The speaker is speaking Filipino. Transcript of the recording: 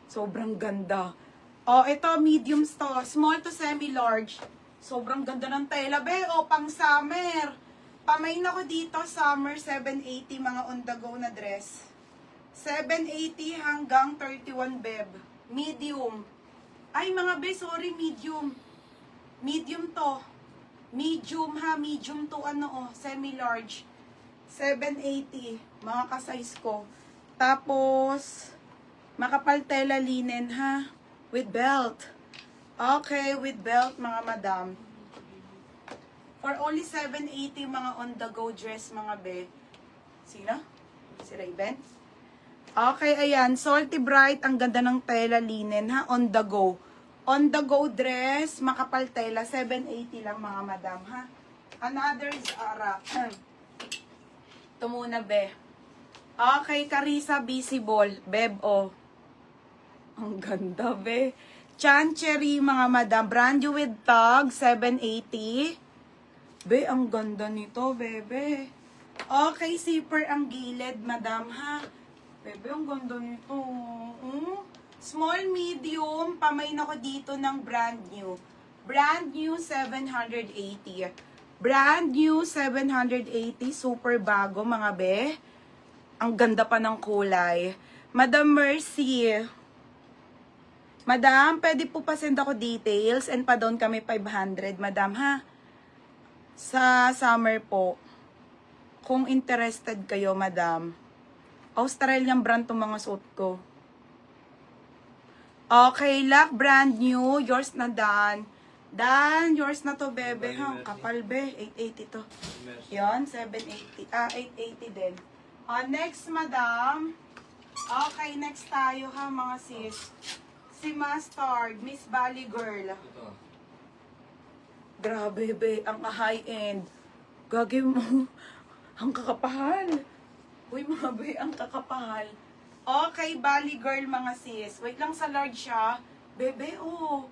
Sobrang ganda. Oh, ito, mediums to. Small to semi-large. Sobrang ganda ng tela, be. Oh, pang summer. Pamain ako dito, summer 780, mga on-the-go na dress. 780 hanggang 31, beb. Medium. Ay, mga be, sorry, medium. Medium to. Medium ha, medium to ano, oh, semi-large. 780, mga ka-size ko. Tapos, makapal tela linen ha. With belt. Okay, with belt mga madam. For only 780 mga on-the-go dress mga be. Sino? Si Raven? Okay, ayan. Salty Bright. Ang ganda ng tela linen ha. On-the-go. On-the-go dress. Makapal tela. 780 lang mga madam ha. Another Zara. Ito muna be. Okay, Carissa Visible. Beb o. Ang ganda, be. Chancery, mga madam. Brand new with tag, 780. Be, ang ganda nito, bebe. Okay, zipper ang gilid, madam, ha? Bebe, ang ganda nito. Small, medium. Pamain ako dito ng brand new. Brand new, 780. Brand new, 780. Super bago, mga be. Ang ganda pa ng kulay. Madam Mercy. Madam, pwede po pa-send ako details and pa-down kami 500, madam, ha? Sa summer po. Kung interested kayo, madam. Australian brand tong mga suit ko. Okay, lock, brand new. Yours na, Dan. Dan, yours na to, bebe, ha? Kapal, be. 880 to. Yan, 780. 880 din. Next, madam. Okay, next tayo, ha, mga sis. Si Mustard, Miss Valley Girl. Ito. Grabe, be. Ang high-end. Gagi mo. Ang kakapahal. Uy, mga be, ang kakapahal. Okay, Valley Girl, mga sis. Wait lang sa large siya. Bebe, oh.